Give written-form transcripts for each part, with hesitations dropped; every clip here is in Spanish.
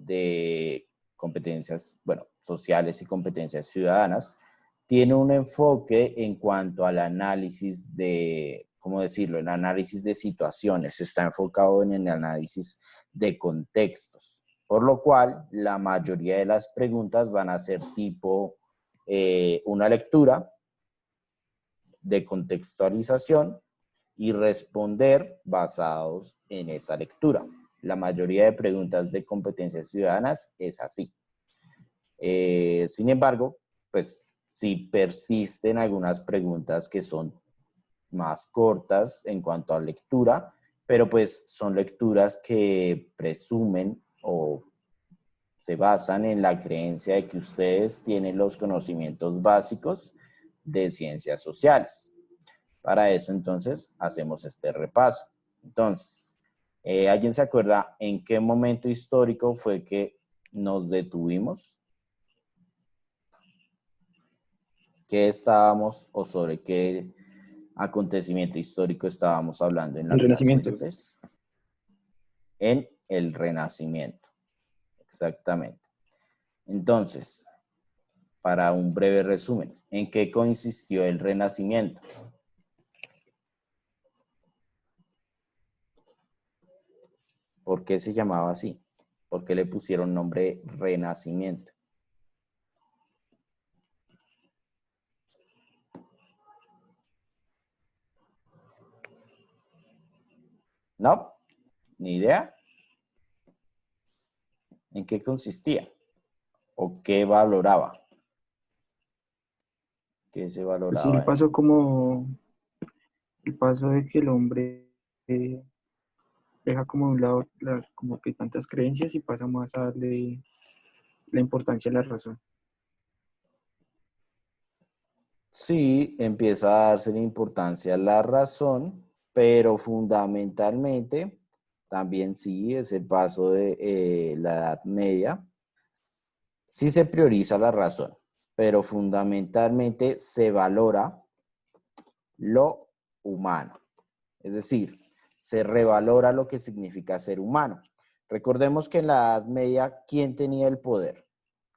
de competencias, bueno, sociales y competencias ciudadanas, tiene un enfoque en cuanto al análisis de, ¿cómo decirlo?, el análisis de situaciones, está enfocado en el análisis de contextos, por lo cual la mayoría de las preguntas van a ser tipo una lectura de contextualización y responder basados en esa lectura. La mayoría de preguntas de competencias ciudadanas es así. Sin embargo, pues sí persisten algunas preguntas que son más cortas en cuanto a lectura, pero pues son lecturas que presumen o se basan en la creencia de que ustedes tienen los conocimientos básicos de ciencias sociales. Para eso, entonces, hacemos este repaso. Entonces, ¿alguien se acuerda en qué momento histórico fue que nos detuvimos? ¿Qué estábamos o sobre qué acontecimiento histórico estábamos hablando en la El clase Renacimiento. de inglés? En el Renacimiento, exactamente. Entonces, para un breve resumen, ¿en qué consistió el Renacimiento? ¿Por qué se llamaba así? ¿Por qué le pusieron nombre Renacimiento? ¿No? ¿Ni idea? ¿En qué consistía? ¿O qué valoraba? ¿Qué se Pues sí, el valoraba en él? paso como, el paso de que el hombre eh, deja como a un lado como que tantas creencias y pasa más a darle la importancia a la razón. Sí, empieza a darse la importancia a la razón, pero fundamentalmente también sí es el paso de la Edad Media. Sí se prioriza la razón, pero fundamentalmente se valora lo humano. Es decir, se revalora lo que significa ser humano. Recordemos que en la Edad Media, ¿quién tenía el poder?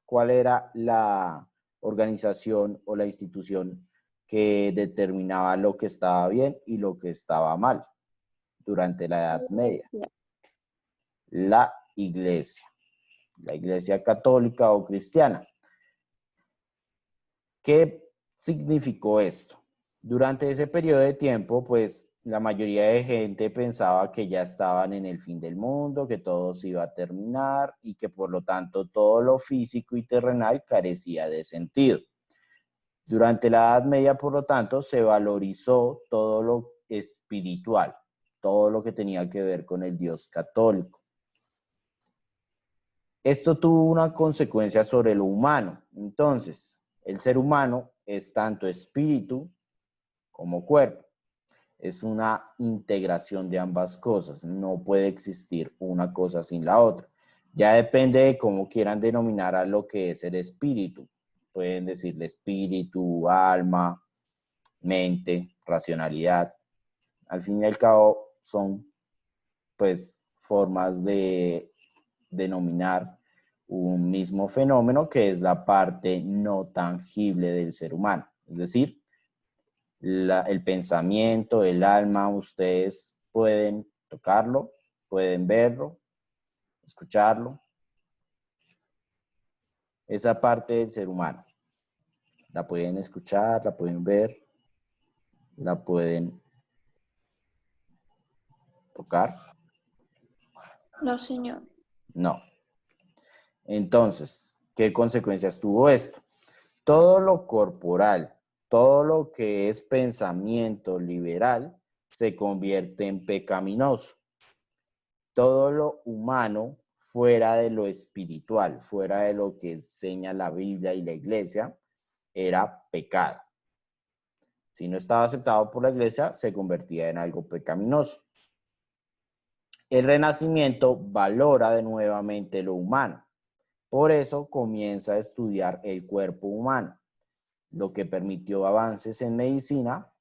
¿Cuál era la organización o la institución que determinaba lo que estaba bien y lo que estaba mal durante la Edad Media? La iglesia católica o cristiana. ¿Qué significó esto? Durante ese periodo de tiempo, pues la mayoría de gente pensaba que ya estaban en el fin del mundo, que todo se iba a terminar y que por lo tanto todo lo físico y terrenal carecía de sentido. Durante la Edad Media, por lo tanto, se valorizó todo lo espiritual, todo lo que tenía que ver con el Dios católico. Esto tuvo una consecuencia sobre lo humano. Entonces, el ser humano es tanto espíritu como cuerpo. Es una integración de ambas cosas. No puede existir una cosa sin la otra. Ya depende de cómo quieran denominar a lo que es el espíritu. Pueden decirle espíritu, alma, mente, racionalidad. Al fin y al cabo son pues formas de denominar un mismo fenómeno que es la parte no tangible del ser humano. Es decir, el pensamiento, el alma, ustedes pueden tocarlo, pueden verlo, escucharlo. Esa parte del ser humano. La pueden escuchar, la pueden ver, la pueden tocar. No, señor. No. Entonces, ¿qué consecuencias tuvo esto? Todo lo corporal, todo lo que es pensamiento liberal, se convierte en pecaminoso. Todo lo humano fuera de lo espiritual, fuera de lo que enseña la Biblia y la iglesia, era pecado. Si no estaba aceptado por la iglesia, se convertía en algo pecaminoso. El Renacimiento valora de nuevamente lo humano. Por eso comienza a estudiar el cuerpo humano, lo que permitió avances en medicina,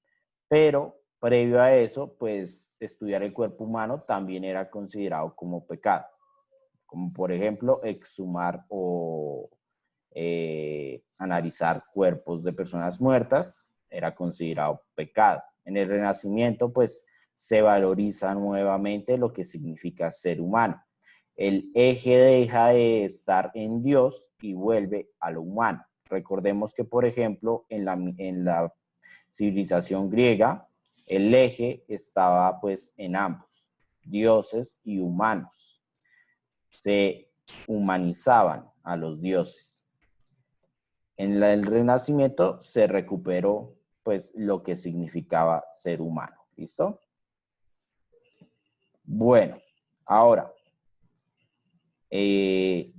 pero previo a eso, pues estudiar el cuerpo humano también era considerado como pecado. como por ejemplo exhumar o analizar cuerpos de personas muertas, era considerado pecado. En el Renacimiento, pues, se valoriza nuevamente lo que significa ser humano. El eje deja de estar en Dios y vuelve a lo humano. Recordemos que, por ejemplo, en la civilización griega, el eje estaba pues en ambos, dioses y humanos. Se humanizaban a los dioses. En el Renacimiento se recuperó pues lo que significaba ser humano. ¿Listo? Bueno, ahora, en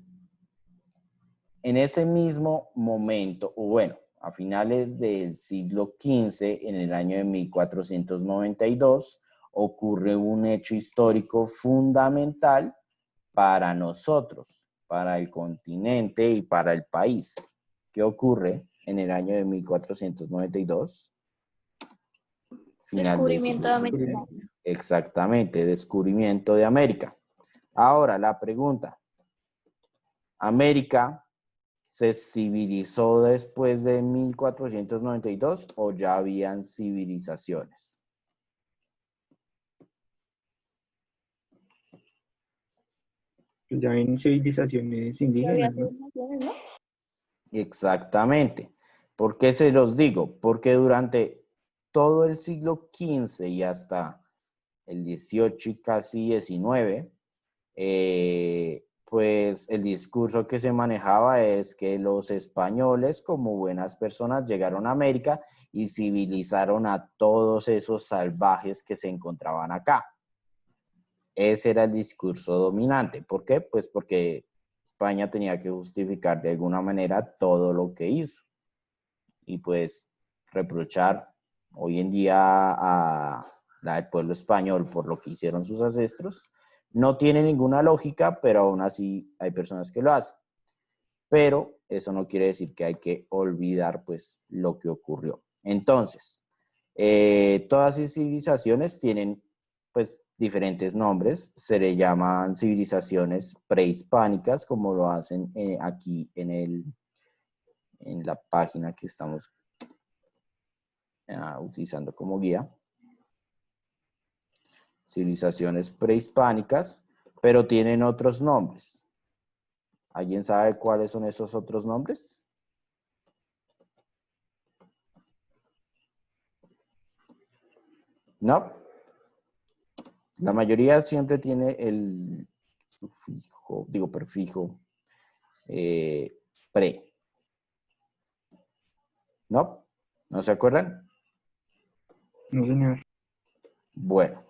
ese mismo momento, o bueno, a finales del siglo XV, en el año de 1492, ocurre un hecho histórico fundamental para nosotros, para el continente y para el país. ¿Qué ocurre en el año de 1492? Final del Descubrimiento de siglo América. XV. Exactamente, descubrimiento de América. Ahora, la pregunta. ¿América se civilizó después de 1492 o ya habían civilizaciones? Ya en civilizaciones indígenas, ¿no? ¿No? Exactamente. ¿Por qué se los digo? Porque durante todo el siglo XV y hasta el XVIII y casi XIX, pues el discurso que se manejaba es que los españoles, como buenas personas, llegaron a América y civilizaron a todos esos salvajes que se encontraban acá. Ese era el discurso dominante. ¿Por qué? Pues porque España tenía que justificar de alguna manera todo lo que hizo. Y pues reprochar hoy en día al pueblo español por lo que hicieron sus ancestros no tiene ninguna lógica, pero aún así hay personas que lo hacen. Pero eso no quiere decir que hay que olvidar pues lo que ocurrió. Entonces, todas las civilizaciones tienen pues diferentes nombres, se le llaman civilizaciones prehispánicas, como lo hacen aquí en la página que estamos utilizando como guía. Civilizaciones prehispánicas, pero tienen otros nombres. ¿Alguien sabe cuáles son esos otros nombres? ¿No? La mayoría siempre tiene el sufijo, digo prefijo, pre. ¿No? ¿No se acuerdan? No, señor. Bueno,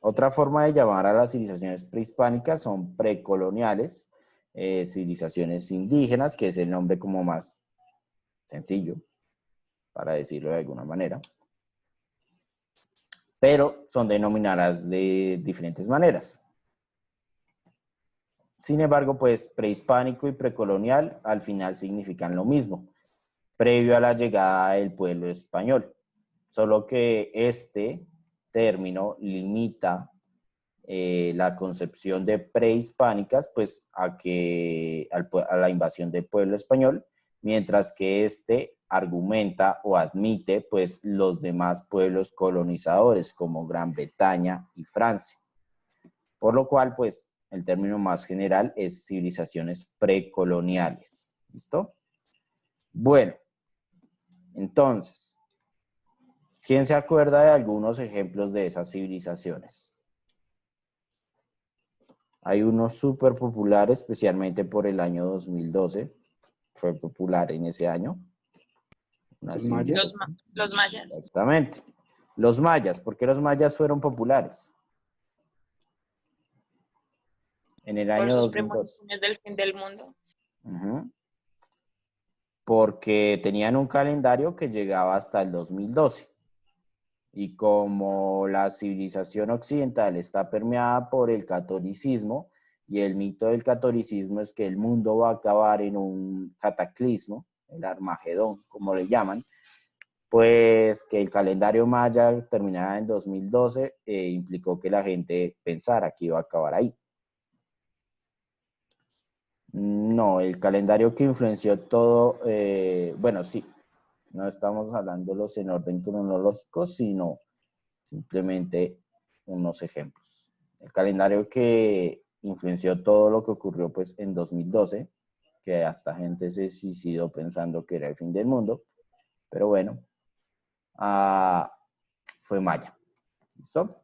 otra forma de llamar a las civilizaciones prehispánicas son precoloniales, civilizaciones indígenas, que es el nombre como más sencillo, para decirlo de alguna manera, pero son denominadas de diferentes maneras. Sin embargo, pues prehispánico y precolonial al final significan lo mismo, previo a la llegada del pueblo español, solo que este término limita la concepción de prehispánicas pues a la invasión del pueblo español, mientras que este argumenta o admite pues los demás pueblos colonizadores como Gran Bretaña y Francia. Por lo cual pues el término más general es civilizaciones precoloniales. ¿Listo? Bueno, entonces, ¿quién se acuerda de algunos ejemplos de esas civilizaciones? Hay unos súper populares, especialmente por el año 2012. Fue popular en ese año. Los mayas. Los mayas. Exactamente. Los mayas. ¿Por qué los mayas fueron populares? En el Por año sus 2012. premoniciones del fin del mundo. Porque tenían un calendario que llegaba hasta el 2012. Y como la civilización occidental está permeada por el catolicismo, y el mito del catolicismo es que el mundo va a acabar en un cataclismo, el Armagedón, como le llaman, pues que el calendario maya terminara en 2012 implicó que la gente pensara que iba a acabar ahí. No, el calendario que influenció todo, bueno, sí, no estamos hablándolos en orden cronológico, sino simplemente unos ejemplos. El calendario que influenció todo lo que ocurrió pues en 2012, que hasta gente se suicidó pensando que era el fin del mundo, pero bueno, fue Maya. ¿Listo?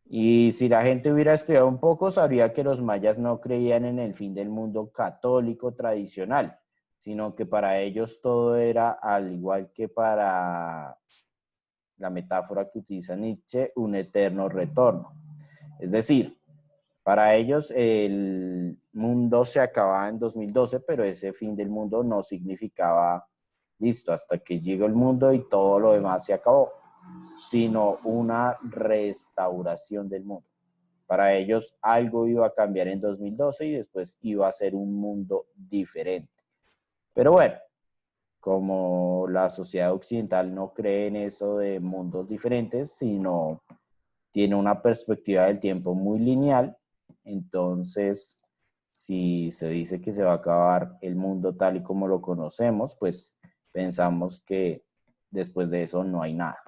Y si la gente hubiera estudiado un poco, sabría que los mayas no creían en el fin del mundo católico tradicional, sino que para ellos todo era, al igual que para la metáfora que utiliza Nietzsche, un eterno retorno. Es decir, para ellos el mundo se acababa en 2012, pero ese fin del mundo no significaba listo, hasta que llegó el mundo y todo lo demás se acabó, sino una restauración del mundo. Para ellos algo iba a cambiar en 2012 y después iba a ser un mundo diferente. Pero bueno, como la sociedad occidental no cree en eso de mundos diferentes, sino tiene una perspectiva del tiempo muy lineal, entonces si se dice que se va a acabar el mundo tal y como lo conocemos, pues pensamos que después de eso no hay nada.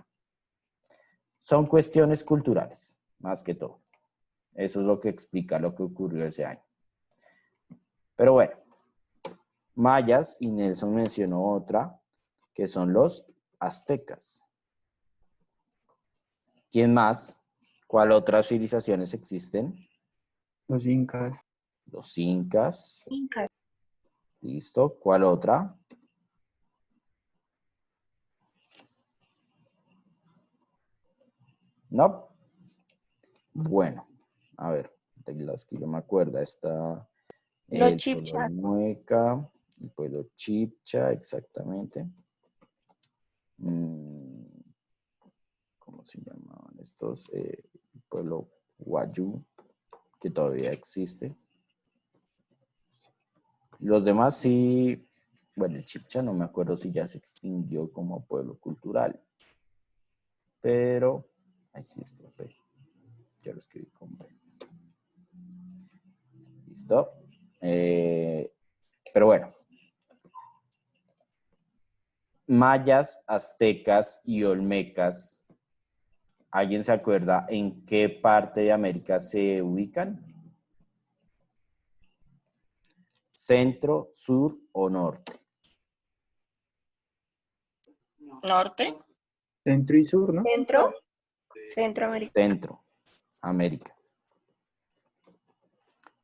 Son cuestiones culturales, más que todo. Eso es lo que explica lo que ocurrió ese año. Pero bueno, mayas, y Nelson mencionó otra, que son los aztecas. ¿Quién más? ¿Cuál otras civilizaciones existen? Los incas. Los incas. Listo. ¿Cuál otra? No. Bueno, a ver, de las que yo me acuerdo, está Los el pueblo chipchas. mueca, el pueblo chipcha, exactamente. ¿Cómo se llamaban estos? El pueblo Wayuu, que todavía existe. Los demás sí, bueno, el chipcha no me acuerdo si ya se extinguió como pueblo cultural, pero, ahí sí es profe, ya lo escribí con B. ¿Listo? Pero bueno, mayas, aztecas y olmecas, ¿alguien se acuerda en qué parte de América se ubican? ¿Centro, sur o norte? Norte. Centro y sur, ¿no? Centro. Centroamérica. Centro, América.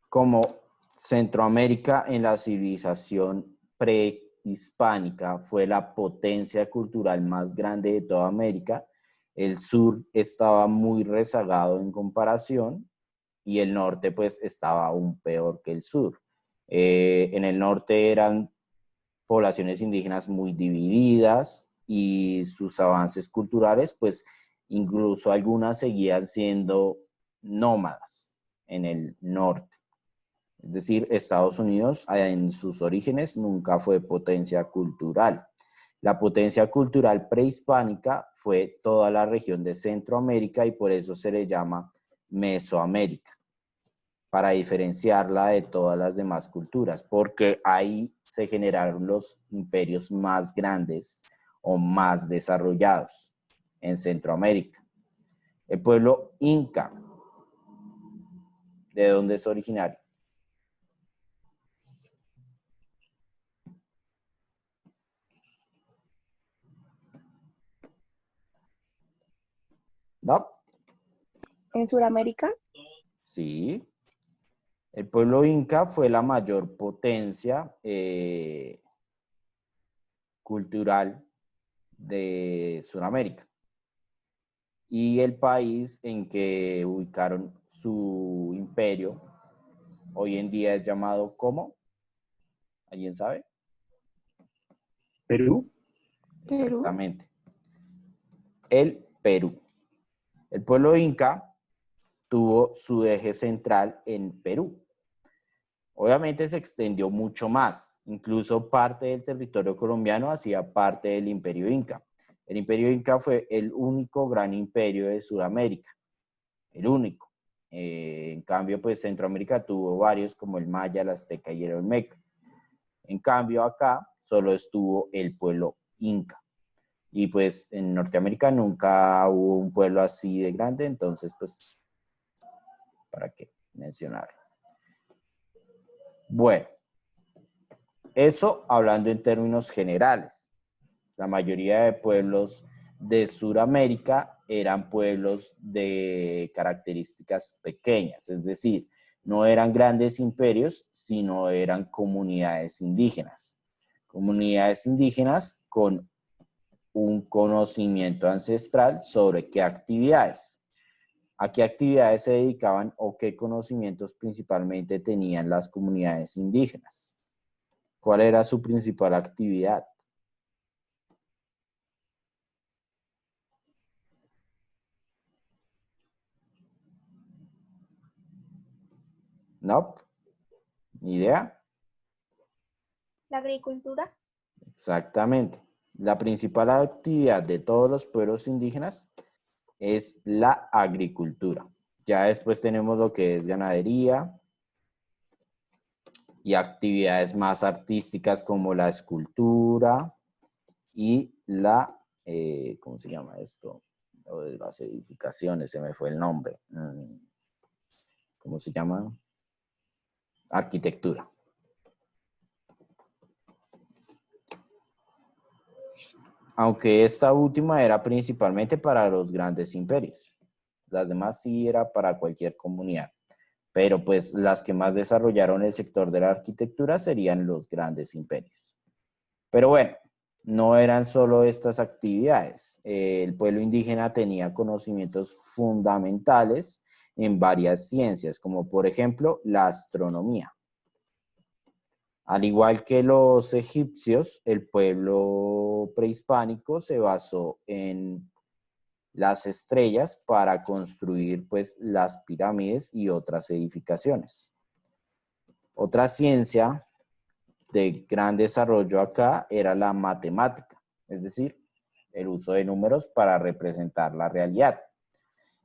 Como Centroamérica en la civilización prehispánica fue la potencia cultural más grande de toda América, el sur estaba muy rezagado en comparación y el norte pues estaba aún peor que el sur. En el norte eran poblaciones indígenas muy divididas y sus avances culturales pues incluso algunas seguían siendo nómadas en el norte. Es decir, Estados Unidos en sus orígenes nunca fue potencia cultural. La potencia cultural prehispánica fue toda la región de Centroamérica y por eso se le llama Mesoamérica, para diferenciarla de todas las demás culturas, porque ahí se generaron los imperios más grandes o más desarrollados en Centroamérica. El pueblo inca, ¿de dónde es originario? ¿No? En Sudamérica. Sí. El pueblo inca fue la mayor potencia cultural de Sudamérica y el país en que ubicaron su imperio hoy en día es llamado ¿cómo? ¿Alguien sabe? Perú. Perú. Exactamente. El Perú. El pueblo inca tuvo su eje central en Perú. Obviamente se extendió mucho más, incluso parte del territorio colombiano hacía parte del Imperio Inca. El Imperio Inca fue el único gran imperio de Sudamérica, el único, En cambio, pues Centroamérica tuvo varios como el maya, el azteca y el olmeca. En cambio, acá solo estuvo el pueblo inca. Y pues en Norteamérica nunca hubo un pueblo así de grande, entonces pues, ¿para qué mencionarlo? Bueno, eso hablando en términos generales. La mayoría de pueblos de Sudamérica eran pueblos de características pequeñas, es decir, no eran grandes imperios, sino eran comunidades indígenas. Comunidades indígenas con un conocimiento ancestral sobre qué actividades. ¿A qué actividades se dedicaban o qué conocimientos principalmente tenían las comunidades indígenas? ¿Cuál era su principal actividad? ¿No? ¿Ni idea? La agricultura. Exactamente. La principal actividad de todos los pueblos indígenas es la agricultura. Ya después tenemos lo que es ganadería y actividades más artísticas como la escultura y la, ¿cómo se llama esto? Lo de las edificaciones, se me fue el nombre. ¿Cómo se llama? Arquitectura. Aunque esta última era principalmente para los grandes imperios. Las demás sí era para cualquier comunidad. Pero pues las que más desarrollaron el sector de la arquitectura serían los grandes imperios. Pero bueno, no eran solo estas actividades. El pueblo indígena tenía conocimientos fundamentales en varias ciencias, como por ejemplo la astronomía. Al igual que los egipcios, el pueblo prehispánico se basó en las estrellas para construir pues las pirámides y otras edificaciones. Otra ciencia de gran desarrollo acá era la matemática, es decir, el uso de números para representar la realidad.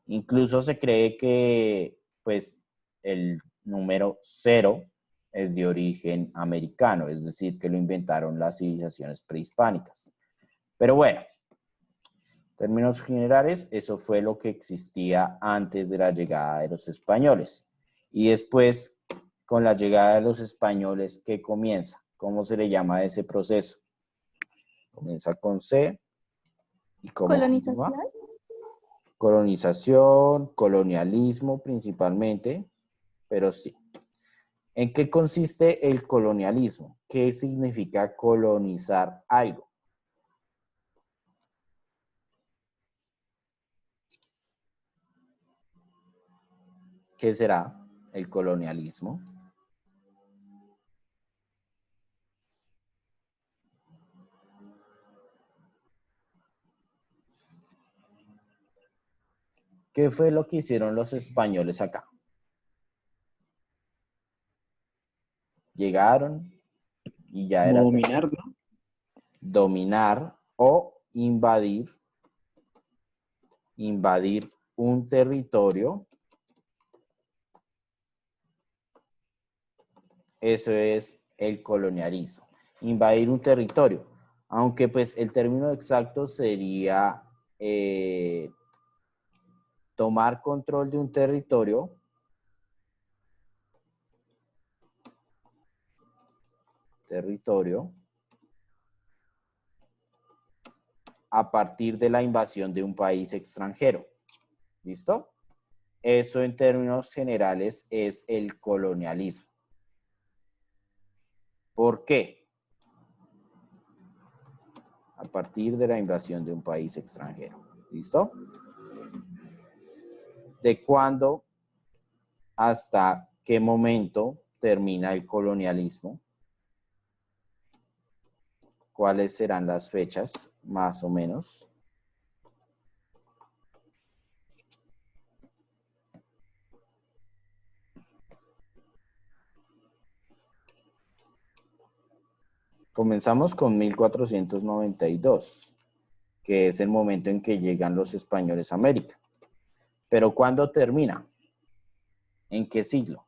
Incluso se cree que pues el número 0 es de origen americano, es decir, que lo inventaron las civilizaciones prehispánicas. Pero bueno, en términos generales, eso fue lo que existía antes de la llegada de los españoles. Y después, con la llegada de los españoles, ¿qué comienza? ¿Cómo se le llama a ese proceso? Comienza con C. ¿Y cómo Colonización. continúa? Colonización, colonialismo principalmente, pero sí. ¿En qué consiste el colonialismo? ¿Qué significa colonizar algo? ¿Qué será el colonialismo? ¿Qué fue lo que hicieron los españoles acá? Llegaron y ya Como era dominar, ¿no? dominar o invadir un territorio. Eso es el colonialismo, invadir un territorio. Aunque pues el término exacto sería tomar control de un territorio a partir de la invasión de un país extranjero. ¿Listo? Eso en términos generales es el colonialismo. ¿Por qué? A partir de la invasión de un país extranjero. ¿Listo? ¿De cuándo hasta qué momento termina el colonialismo? ¿Cuáles serán las fechas, más o menos? Comenzamos con 1492, que es el momento en que llegan los españoles a América. ¿Pero cuándo termina? ¿En qué siglo?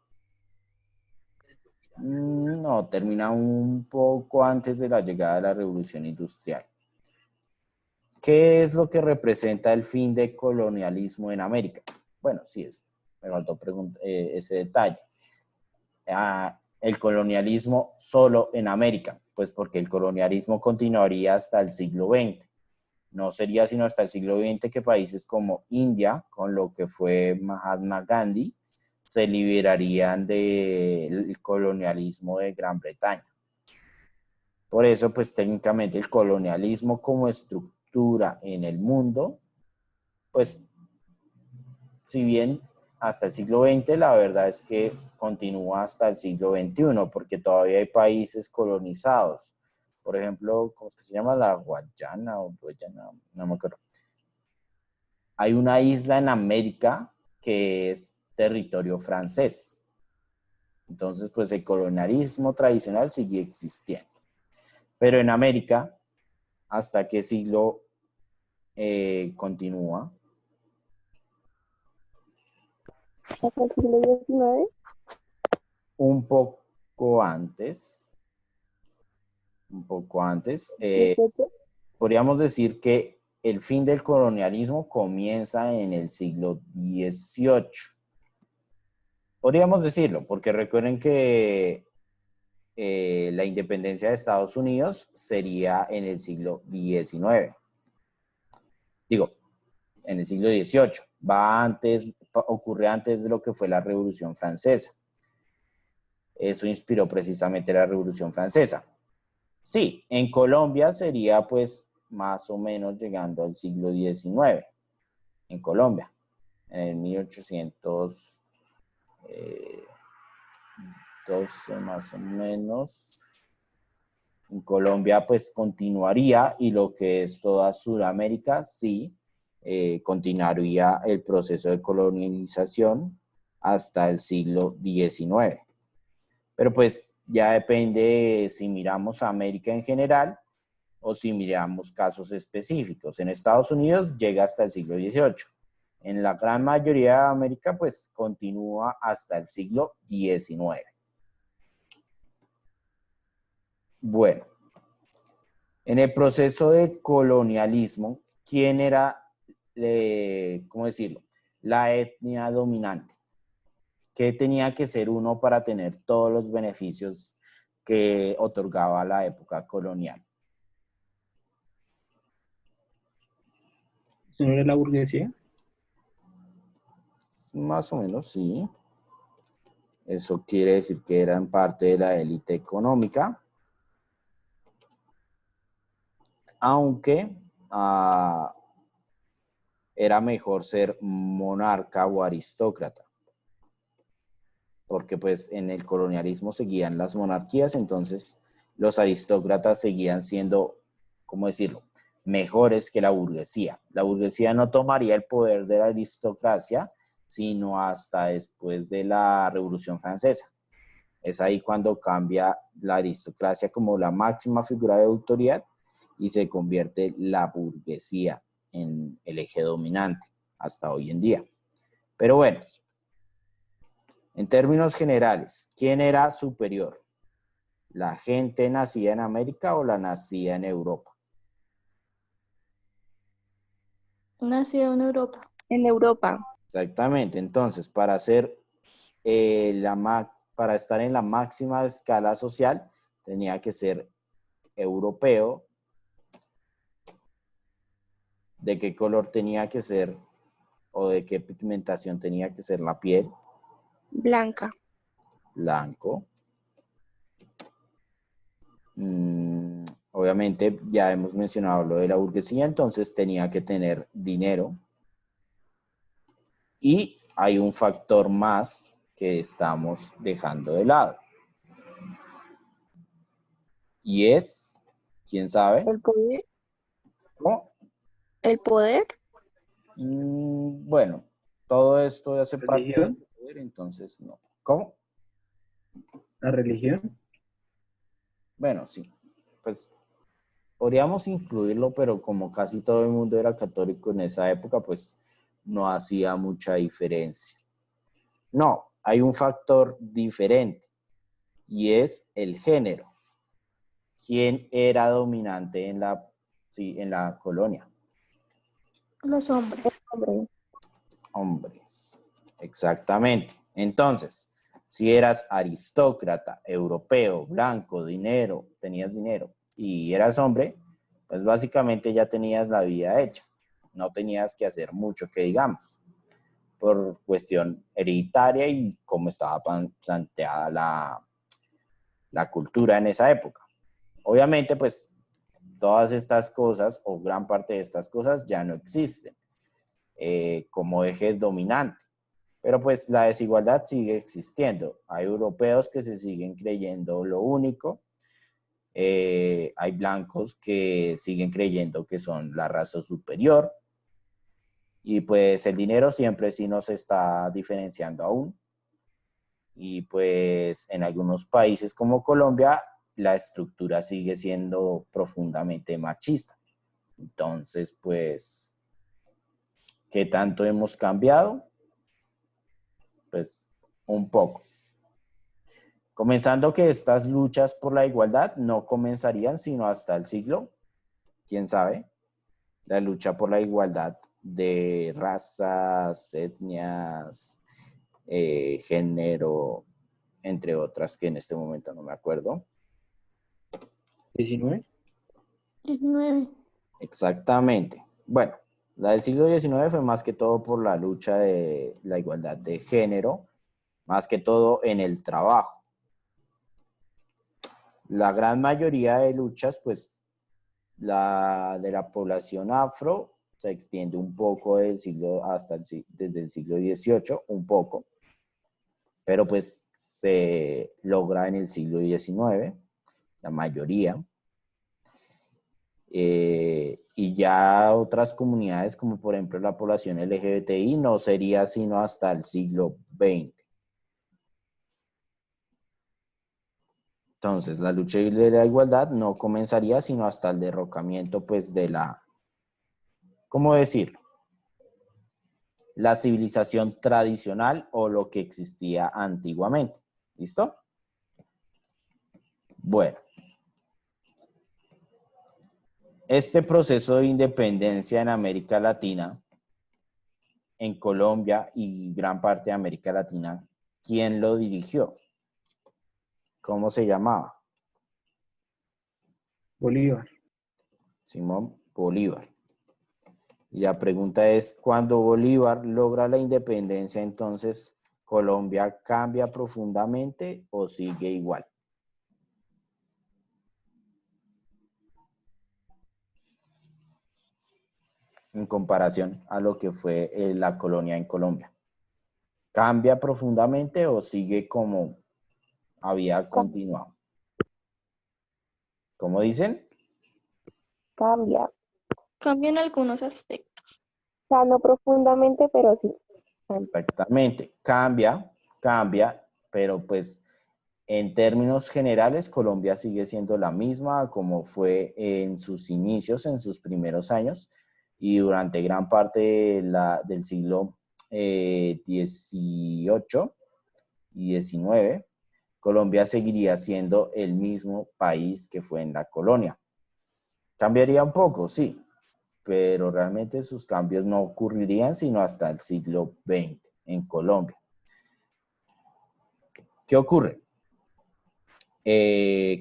No, termina un poco antes de la llegada de la Revolución Industrial. ¿Qué es lo que representa el fin del colonialismo en América? Bueno, sí, me faltó ese detalle. El colonialismo solo en América, pues porque el colonialismo continuaría hasta el siglo XX. No sería sino hasta el siglo XX que países como India, con lo que fue Mahatma Gandhi, se liberarían del colonialismo de Gran Bretaña. Por eso, pues técnicamente el colonialismo como estructura en el mundo, pues si bien hasta el siglo XX, la verdad es que continúa hasta el siglo XXI, porque todavía hay países colonizados. Por ejemplo, ¿cómo es que se llama? La Guayana o Guayana, no me acuerdo. Hay una isla en América que es territorio francés. Entonces, pues el colonialismo tradicional sigue existiendo. Pero en América, ¿hasta qué siglo continúa? ¿Hasta el siglo XIX? Un poco antes. Un poco antes. ¿18? Podríamos decir que el fin del colonialismo comienza en el siglo XVIII. Podríamos decirlo, porque recuerden que la independencia de Estados Unidos sería en el siglo XIX. Digo, en el siglo XVIII. Ocurre antes de lo que fue la Revolución Francesa. Eso inspiró precisamente la Revolución Francesa. Sí, en Colombia sería pues más o menos llegando al siglo XIX. En Colombia, en el 1812 más o menos. En Colombia pues continuaría, y lo que es toda Sudamérica sí continuaría el proceso de colonización hasta el siglo XIX. Pero pues ya depende si miramos a América en general o si miramos casos específicos. En Estados Unidos llega hasta el siglo XVIII. En la gran mayoría de América pues continúa hasta el siglo XIX. Bueno, en el proceso de colonialismo, ¿quién era, cómo decirlo, la etnia dominante? ¿Qué tenía que ser uno para tener todos los beneficios que otorgaba la época colonial? ¿Eso no era la burguesía? Más o menos, sí. Eso quiere decir que eran parte de la élite económica, aunque era mejor ser monarca o aristócrata, porque pues en el colonialismo seguían las monarquías, entonces los aristócratas seguían siendo, ¿cómo decirlo?, mejores que la burguesía. La burguesía no tomaría el poder de la aristocracia, sino hasta después de la Revolución Francesa. Es ahí cuando cambia la aristocracia como la máxima figura de autoridad y se convierte la burguesía en el eje dominante hasta hoy en día. Pero bueno, en términos generales, ¿quién era superior? ¿La gente nacida en América o la nacida en Europa? Nació en Europa. En Europa. Exactamente. Entonces, para estar en la máxima escala social, tenía que ser europeo. ¿De qué color tenía que ser o de qué pigmentación tenía que ser la piel? Blanca. Blanco. Obviamente ya hemos mencionado lo de la burguesía, entonces tenía que tener dinero. Y hay un factor más que estamos dejando de lado. Y es, ¿quién sabe? El poder. ¿Cómo? El poder. Bueno, todo esto hace parte del ¿Religión? poder, entonces no. ¿Cómo? ¿La religión? Bueno, sí. Pues podríamos incluirlo, pero como casi todo el mundo era católico en esa época, pues no hacía mucha diferencia. No, hay un factor diferente y es el género. ¿Quién era dominante en la colonia? Los hombres. Hombre. Hombres. Exactamente. Entonces, si eras aristócrata, europeo, blanco, tenías dinero y eras hombre, pues básicamente ya tenías la vida hecha. No tenías que hacer mucho que digamos, por cuestión hereditaria y cómo estaba planteada la cultura en esa época. Obviamente, pues todas estas cosas o gran parte de estas cosas ya no existen como eje dominante. Pero pues la desigualdad sigue existiendo. Hay europeos que se siguen creyendo lo único. Hay blancos que siguen creyendo que son la raza superior. Y pues el dinero siempre sí nos está diferenciando aún. Y pues en algunos países como Colombia, la estructura sigue siendo profundamente machista. Entonces, pues, ¿qué tanto hemos cambiado? Pues un poco. Comenzando que estas luchas por la igualdad no comenzarían sino hasta el siglo, quién sabe, la lucha por la igualdad de razas, etnias, género, entre otras que en este momento no me acuerdo. 19. 19. Exactamente. Bueno, la del siglo XIX fue más que todo por la lucha de la igualdad de género, más que todo en el trabajo. La gran mayoría de luchas, pues la de la población afro se extiende un poco desde el siglo XVIII, un poco, pero pues se logra en el siglo XIX, la mayoría. Y ya otras comunidades, como por ejemplo la población LGBTI, no sería sino hasta el siglo XX. Entonces, la lucha de la igualdad no comenzaría sino hasta el derrocamiento, pues, ¿cómo decirlo? La civilización tradicional o lo que existía antiguamente. ¿Listo? Bueno. Este proceso de independencia en América Latina, en Colombia y gran parte de América Latina, ¿quién lo dirigió? ¿Cómo se llamaba? Bolívar. Simón Bolívar. Y la pregunta es, ¿cuando Bolívar logra la independencia, entonces Colombia cambia profundamente o sigue igual? En comparación a lo que fue la colonia en Colombia. ¿Cambia profundamente o sigue como había continuado? ¿Cómo dicen? Cambia. Cambian algunos aspectos. O sea, no profundamente, pero sí. Exactamente, cambia, pero pues en términos generales Colombia sigue siendo la misma como fue en sus inicios, en sus primeros años y durante gran parte del siglo XVIII y XIX, Colombia seguiría siendo el mismo país que fue en la colonia. Cambiaría un poco, sí, pero realmente sus cambios no ocurrirían sino hasta el siglo XX en Colombia. ¿Qué ocurre?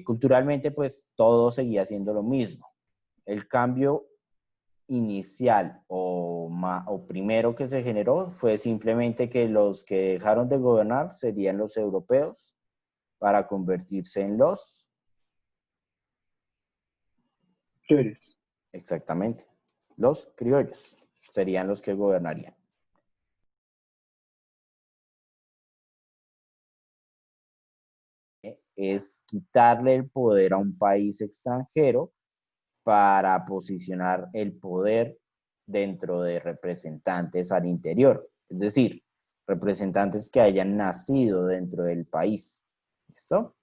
Culturalmente, pues todo seguía siendo lo mismo. El cambio inicial o primero que se generó fue simplemente que los que dejaron de gobernar serían los europeos para convertirse en los... Flores. Exactamente, los criollos serían los que gobernarían. Es quitarle el poder a un país extranjero para posicionar el poder dentro de representantes al interior. Es decir, representantes que hayan nacido dentro del país. ¿Listo?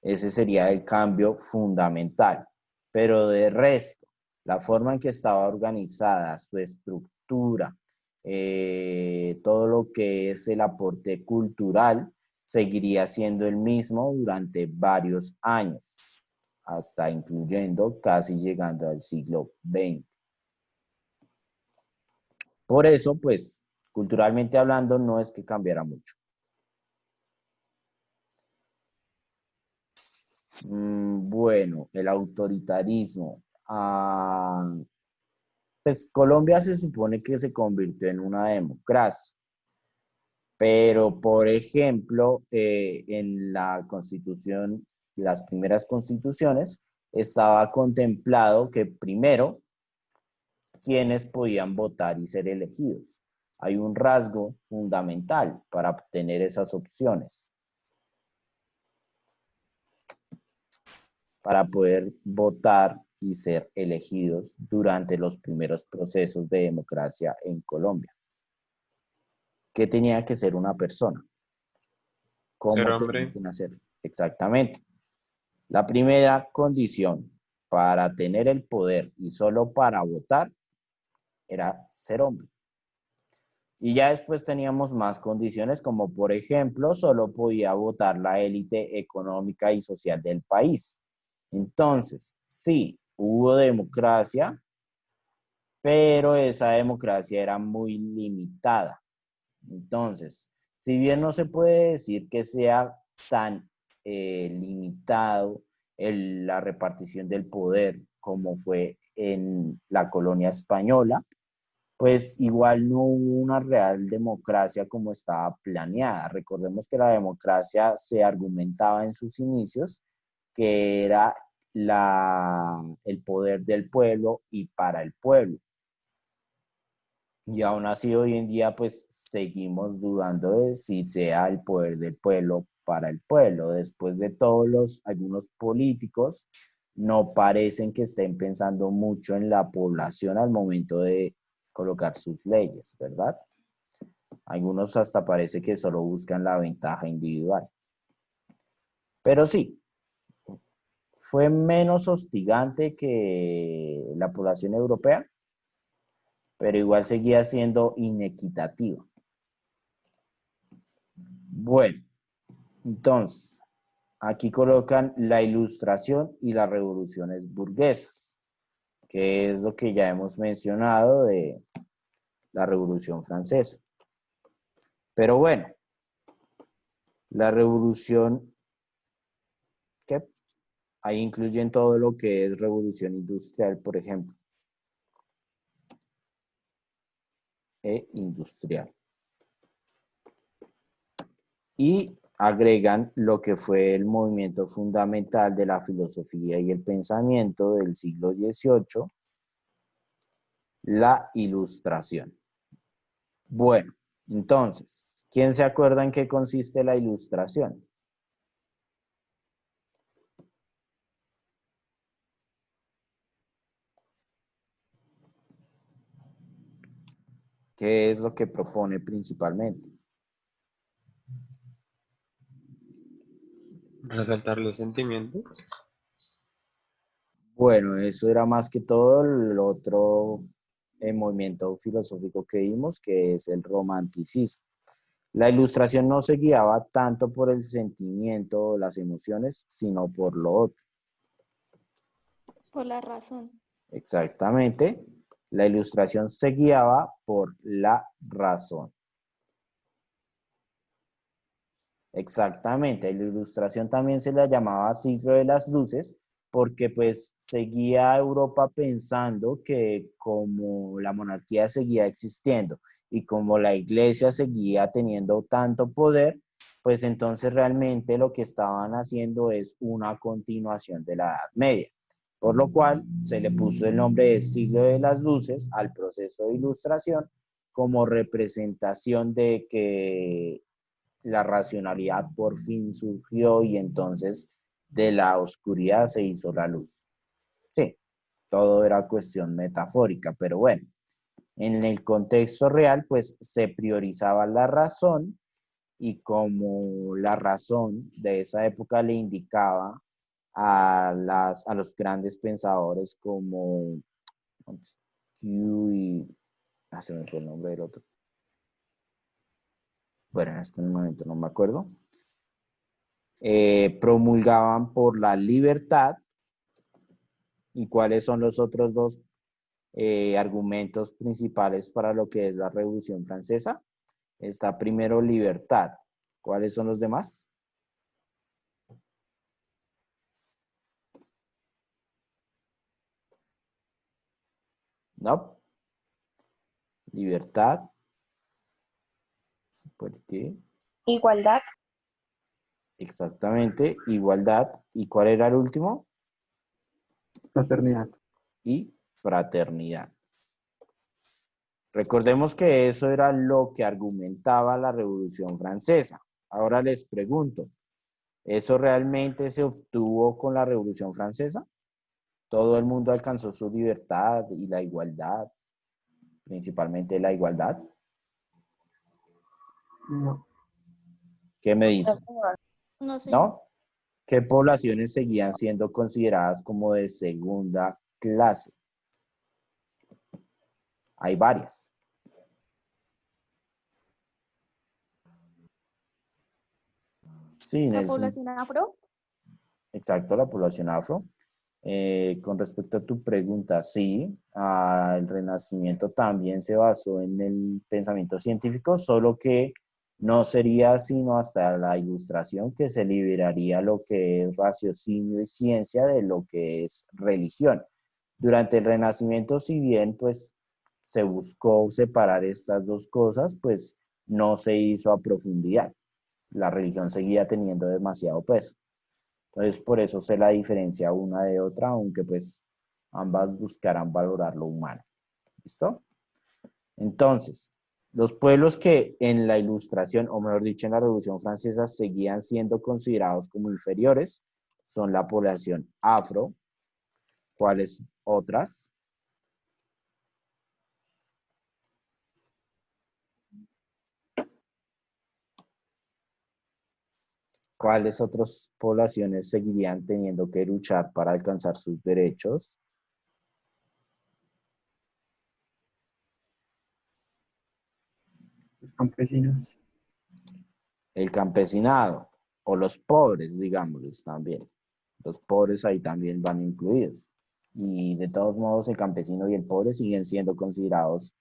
Ese sería el cambio fundamental. Pero de resto, la forma en que estaba organizada, su estructura, todo lo que es el aporte cultural seguiría siendo el mismo durante varios años, hasta incluyendo casi llegando al siglo XX. Por eso, pues, culturalmente hablando, no es que cambiara mucho. Bueno, el autoritarismo. Pues Colombia se supone que se convirtió en una democracia, pero por ejemplo, en la Constitución, las primeras constituciones, estaba contemplado que primero quienes podían votar y ser elegidos. Hay un rasgo fundamental para obtener esas opciones, para poder votar y ser elegidos durante los primeros procesos de democracia en Colombia. ¿Qué tenía que ser una persona? Ser ¿Cómo tenía hombre. que nacer? Exactamente. La primera condición para tener el poder y solo para votar era ser hombre. Y ya después teníamos más condiciones, como por ejemplo, solo podía votar la élite económica y social del país. Entonces, sí, hubo democracia, pero esa democracia era muy limitada. Entonces, si bien no se puede decir que sea tan limitado la repartición del poder como fue en la colonia española, pues igual no hubo una real democracia como estaba planeada. Recordemos que la democracia se argumentaba en sus inicios que era el poder del pueblo y para el pueblo. Y aún así hoy en día pues seguimos dudando de si sea el poder del pueblo para el pueblo. Después de todos algunos políticos no parecen que estén pensando mucho en la población al momento de colocar sus leyes, ¿verdad? Algunos hasta parece que solo buscan la ventaja individual. Pero sí, fue menos hostigante que la población europea, pero igual seguía siendo inequitativa. Bueno, entonces, aquí colocan la Ilustración y las revoluciones burguesas, que es lo que ya hemos mencionado de la Revolución Francesa. Pero bueno, la revolución, que ahí incluyen todo lo que es revolución industrial, por ejemplo, industrial. Y agregan lo que fue el movimiento fundamental de la filosofía y el pensamiento del siglo XVIII, la Ilustración. Bueno, entonces, ¿quién se acuerda en qué consiste la Ilustración? ¿Qué es lo que propone principalmente? Resaltar los sentimientos. Bueno, eso era más que todo el otro movimiento filosófico que vimos, que es el romanticismo. La Ilustración no se guiaba tanto por el sentimiento o las emociones, sino por lo otro. Por la razón. Exactamente. La Ilustración se guiaba por la razón. Exactamente. La Ilustración también se la llamaba siglo de las luces porque pues seguía Europa pensando que como la monarquía seguía existiendo y como la iglesia seguía teniendo tanto poder, pues entonces realmente lo que estaban haciendo es una continuación de la Edad Media. Por lo cual se le puso el nombre de siglo de las luces al proceso de ilustración como representación de que la racionalidad por fin surgió y entonces de la oscuridad se hizo la luz. Sí, todo era cuestión metafórica, pero bueno, en el contexto real pues se priorizaba la razón y como la razón de esa época le indicaba a los grandes pensadores como Montesquieu y se me fue el nombre del otro. bueno, en este momento no me acuerdo, promulgaban por la libertad. ¿Y cuáles son los otros dos argumentos principales para lo que es la Revolución Francesa? Está primero libertad. ¿Cuáles son los demás? No. Libertad. ¿Por qué? Igualdad. Exactamente. Igualdad. ¿Y cuál era el último? Fraternidad. Y fraternidad. Recordemos que eso era lo que argumentaba la Revolución Francesa. Ahora les pregunto, ¿eso realmente se obtuvo con la Revolución Francesa? ¿Todo el mundo alcanzó su libertad y la igualdad? Principalmente la igualdad. No. ¿Qué me No, dicen? señor. No, señor. ¿No? ¿Qué poblaciones seguían siendo consideradas como de segunda clase? Hay varias. Sí, La Nelson. población afro. Exacto, la población afro. Con respecto a tu pregunta, sí, el Renacimiento también se basó en el pensamiento científico, solo que no sería sino hasta la Ilustración que se liberaría lo que es raciocinio y ciencia de lo que es religión. Durante el Renacimiento, si bien pues se buscó separar estas dos cosas, pues no se hizo a profundidad. La religión seguía teniendo demasiado peso. Entonces, por eso se la diferencia una de otra, aunque pues ambas buscarán valorar lo humano. ¿Listo? Entonces, los pueblos que en la Ilustración, o mejor dicho, en la Revolución Francesa, seguían siendo considerados como inferiores, son la población afro. ¿Cuáles otras? ¿Cuáles otras poblaciones seguirían teniendo que luchar para alcanzar sus derechos? Los campesinos. El campesinado o los pobres, digámosles también. Los pobres ahí también van incluidos. Y de todos modos, el campesino y el pobre siguen siendo considerados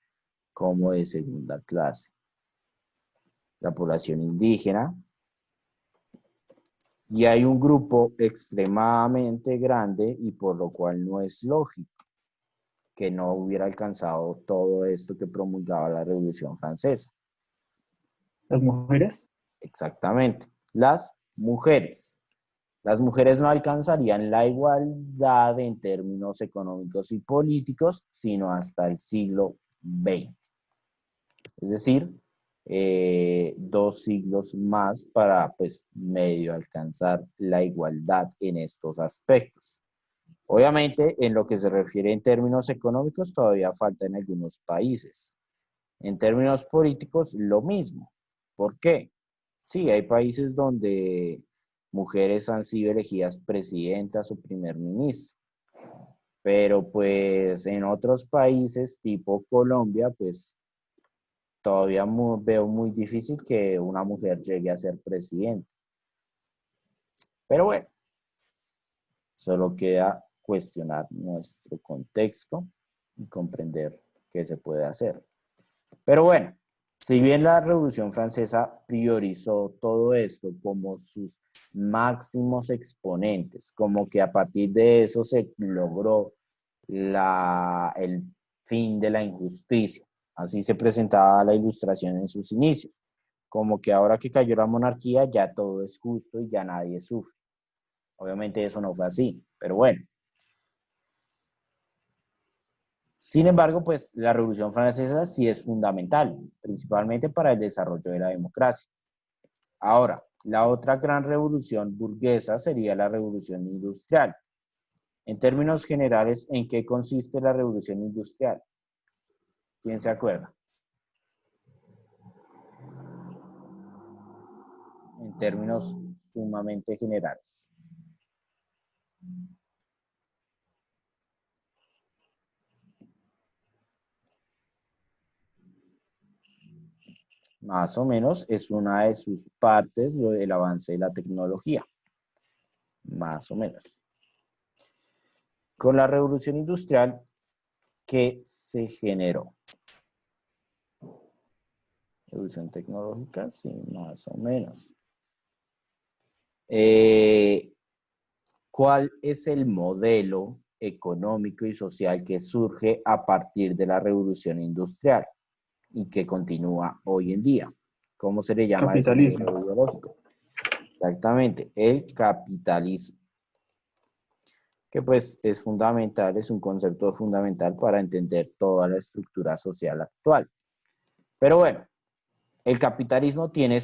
como de segunda clase. La población indígena. Y hay un grupo extremadamente grande y por lo cual no es lógico que no hubiera alcanzado todo esto que promulgaba la Revolución Francesa. Las mujeres. Exactamente. Las mujeres. Las mujeres no alcanzarían la igualdad en términos económicos y políticos, sino hasta el siglo XX. Es decir, 2 siglos más para, pues, medio alcanzar la igualdad en estos aspectos. Obviamente, en lo que se refiere en términos económicos, todavía falta en algunos países. En términos políticos, lo mismo. ¿Por qué? Sí, hay países donde mujeres han sido elegidas presidentas o primer ministro, pero pues en otros países tipo Colombia, pues todavía veo muy difícil que una mujer llegue a ser presidente. Pero bueno, solo queda cuestionar nuestro contexto y comprender qué se puede hacer. Pero bueno, si bien la Revolución Francesa priorizó todo esto como sus máximos exponentes, como que a partir de eso se logró el fin de la injusticia. Así se presentaba la Ilustración en sus inicios, como que ahora que cayó la monarquía ya todo es justo y ya nadie sufre. Obviamente eso no fue así, pero bueno. Sin embargo, pues la Revolución Francesa sí es fundamental, principalmente para el desarrollo de la democracia. Ahora, la otra gran revolución burguesa sería la Revolución Industrial. En términos generales, ¿en qué consiste la Revolución Industrial? ¿Quién se acuerda? En términos sumamente generales. más o menos es una de sus partes, el avance de la tecnología, más o menos. Con la revolución industrial, ¿qué se generó? Revolución tecnológica, sí, más o menos. ¿Cuál es el modelo económico y social que surge a partir de la revolución industrial y que continúa hoy en día? ¿Cómo se le llama ese Capitalismo. modelo ideológico? Exactamente, el capitalismo, que pues es fundamental, es un concepto fundamental para entender toda la estructura social actual. Pero bueno, el capitalismo tiene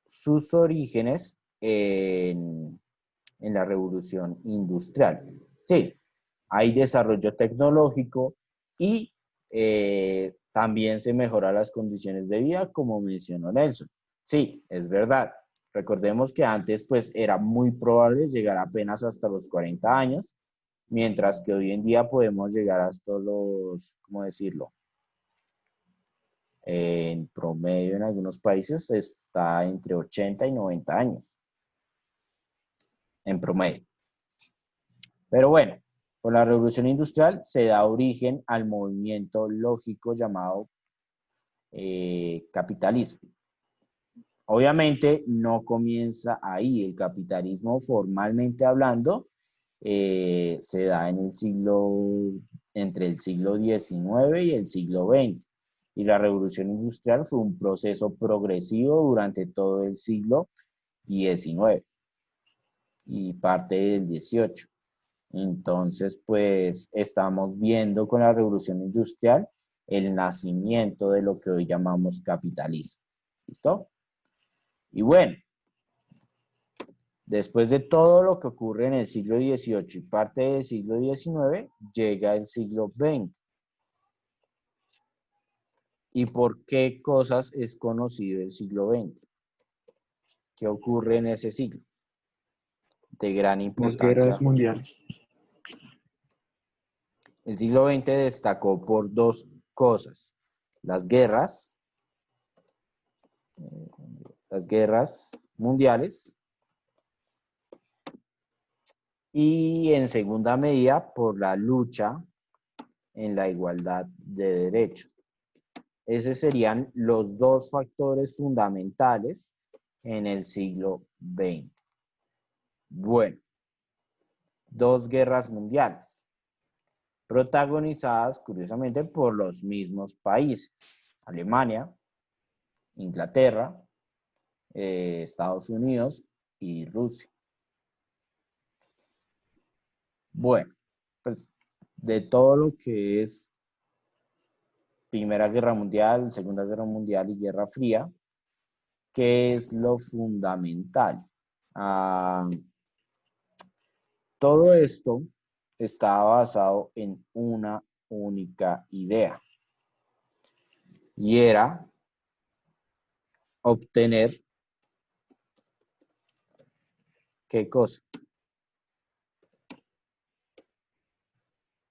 sus orígenes en la revolución industrial. Sí, hay desarrollo tecnológico y también se mejoran las condiciones de vida, como mencionó Nelson. Sí, es verdad. Recordemos que antes pues era muy probable llegar apenas hasta los 40 años, mientras que hoy en día podemos llegar hasta los, ¿cómo decirlo? En promedio en algunos países está entre 80 y 90 años, en promedio. Pero bueno, con la revolución industrial se da origen al movimiento lógico llamado capitalismo. Obviamente no comienza ahí, el capitalismo formalmente hablando se da en el entre el siglo XIX y el siglo XX. Y la revolución industrial fue un proceso progresivo durante todo el siglo XIX y parte del XVIII. Entonces, pues estamos viendo con la revolución industrial el nacimiento de lo que hoy llamamos capitalismo. ¿Listo? Y bueno, después de todo lo que ocurre en el siglo XVIII y parte del siglo XIX, llega el siglo XX. ¿Y por qué cosas es conocido el siglo XX? ¿Qué ocurre en ese siglo? De gran Las importancia. guerras mundiales. El siglo XX destacó por dos cosas. Las guerras mundiales y en segunda medida por la lucha en la igualdad de derechos. Esos serían los dos factores fundamentales en el siglo XX. Bueno, dos guerras mundiales, protagonizadas curiosamente por los mismos países: Alemania, Inglaterra, Estados Unidos y Rusia. Bueno, pues de todo lo que es Primera Guerra Mundial, Segunda Guerra Mundial y Guerra Fría, ¿qué es lo fundamental? Todo esto estaba basado en una única idea, y era obtener, ¿qué cosa?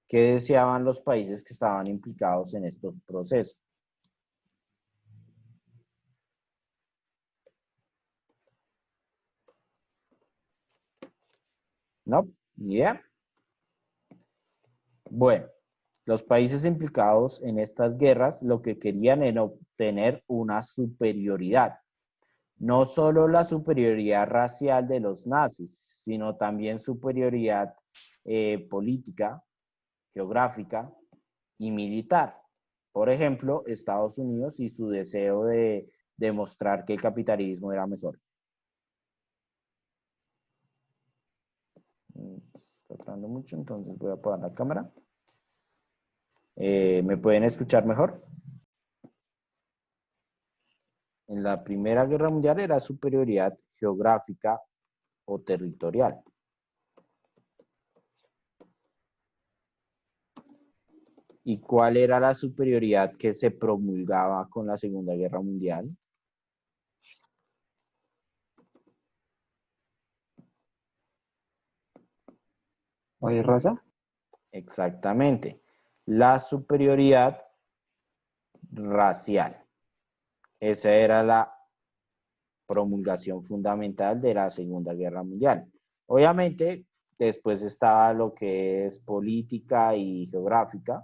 ¿Qué deseaban los países que estaban implicados en estos procesos? ¿No? ¿Ni idea? Bueno, los países implicados en estas guerras lo que querían era obtener una superioridad. No solo la superioridad racial de los nazis, sino también superioridad política, geográfica y militar. Por ejemplo, Estados Unidos y su deseo de demostrar que el capitalismo era mejor. Está tardando mucho, entonces voy a apagar la cámara. ¿Me pueden escuchar mejor? En la Primera Guerra Mundial era superioridad geográfica o territorial. ¿Y cuál era la superioridad que se promulgaba con la Segunda Guerra Mundial? ¿Hay raza? Exactamente. La superioridad racial. Esa era la promulgación fundamental de la Segunda Guerra Mundial. Obviamente, después estaba lo que es política y geográfica,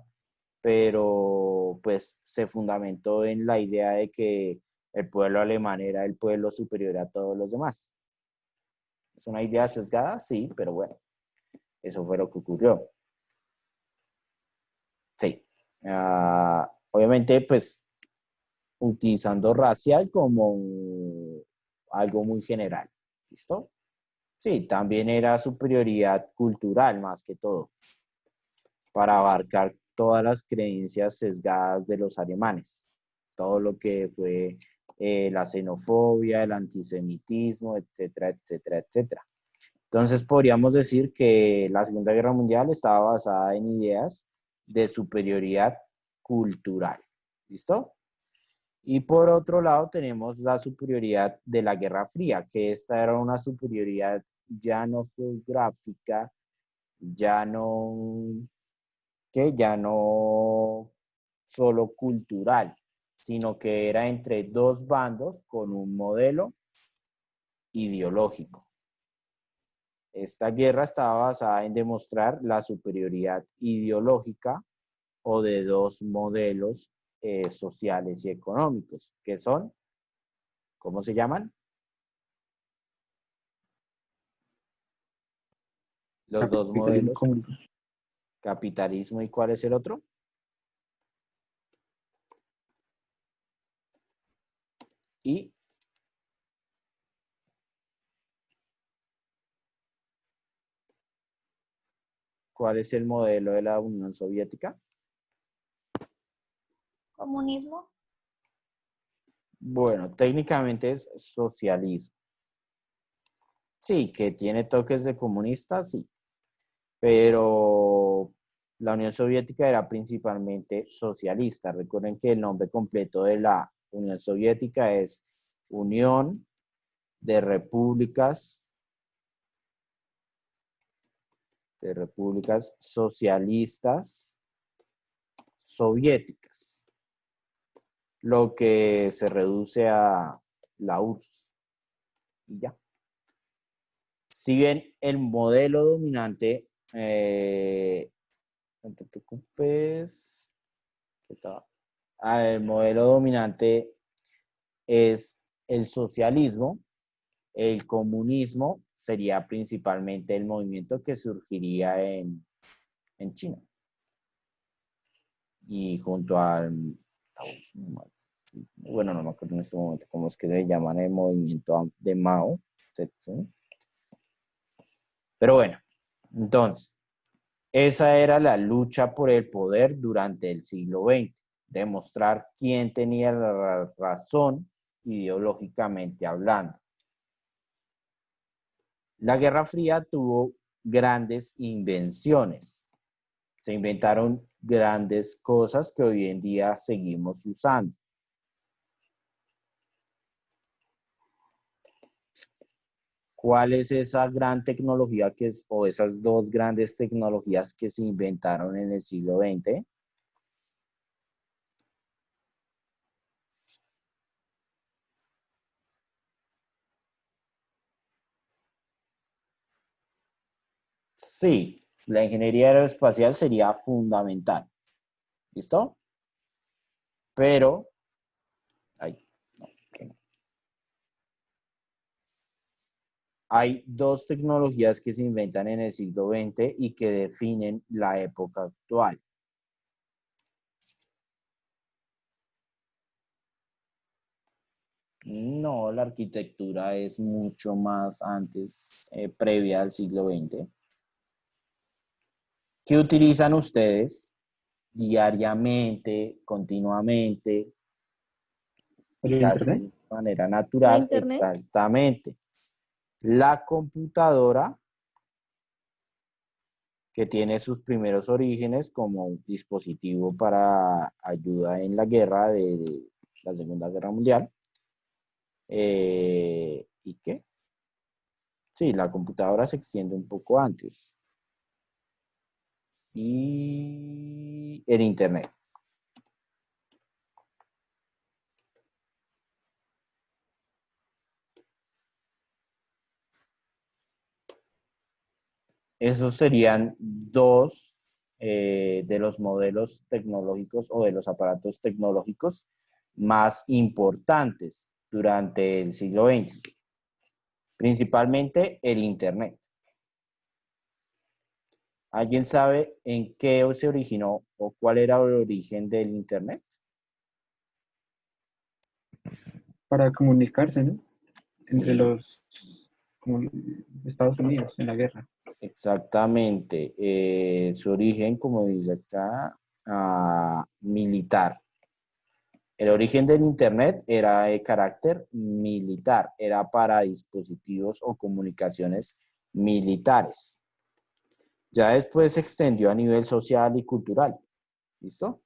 pero pues se fundamentó en la idea de que el pueblo alemán era el pueblo superior a todos los demás. ¿Es una idea sesgada? Sí, pero bueno, eso fue lo que ocurrió. Sí. Obviamente, pues, utilizando racial como algo muy general. ¿Listo? Sí, también era superioridad cultural más que todo, para abarcar todas las creencias sesgadas de los alemanes. Todo lo que fue la xenofobia, el antisemitismo, etcétera, etcétera, etcétera. Entonces podríamos decir que la Segunda Guerra Mundial estaba basada en ideas de superioridad cultural. ¿Listo? Y por otro lado tenemos la superioridad de la Guerra Fría, que esta era una superioridad ya no geográfica, ya no, ya no solo cultural, sino que era entre dos bandos con un modelo ideológico. Esta guerra estaba basada en demostrar la superioridad ideológica o de dos modelos sociales y económicos, que son, ¿cómo se llaman? Los dos Capitalismo y modelos, comunismo. capitalismo y ¿cuál es el otro? Y ¿cuál es el modelo de la Unión Soviética? Comunismo. Bueno, técnicamente es socialismo. Sí, que tiene toques de comunista, sí, pero la Unión Soviética era principalmente socialista. Recuerden que el nombre completo de la Unión Soviética es Unión de Repúblicas Socialistas Soviéticas, lo que se reduce a la URSS. Y ya. Si bien el modelo dominante, no te preocupes, el modelo dominante es el socialismo, el comunismo sería principalmente el movimiento que surgiría en China. Y junto al, bueno, no me acuerdo en este momento cómo es que le llaman el movimiento de Mao Zedong. Pero bueno, entonces, esa era la lucha por el poder durante el siglo XX, demostrar quién tenía la razón ideológicamente hablando. La Guerra Fría tuvo grandes invenciones. Se inventaron grandes cosas que hoy en día seguimos usando. ¿Cuál es esa gran tecnología o esas dos grandes tecnologías que se inventaron en el siglo XX? Sí, la ingeniería aeroespacial sería fundamental. ¿Listo? Pero, hay dos tecnologías que se inventan en el siglo XX y que definen la época actual. No, la arquitectura es mucho más antes, previa al siglo XX. ¿Qué utilizan ustedes diariamente, continuamente, ¿El casi internet? de manera ¿La natural? internet? Exactamente. La computadora, que tiene sus primeros orígenes como un dispositivo para ayuda en la guerra de la Segunda Guerra Mundial. ¿Y qué? Sí, la computadora se extiende un poco antes. Y el internet. Esos serían dos de los modelos tecnológicos o de los aparatos tecnológicos más importantes durante el siglo XX, principalmente el Internet. ¿Alguien sabe en qué se originó o cuál era el origen del Internet? Para comunicarse, ¿no? Entre Sí, como Estados Unidos en la guerra. exactamente. Su origen, como dice acá, militar. El origen del Internet era de carácter militar, era para dispositivos o comunicaciones militares. Ya después se extendió a nivel social y cultural. ¿Listo?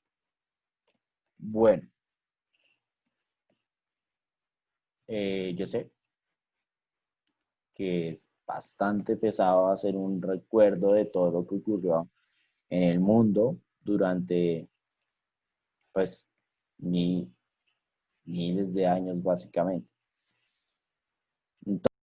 Bueno, yo sé que es bastante pesado hacer un recuerdo de todo lo que ocurrió en el mundo durante, pues, miles de años básicamente.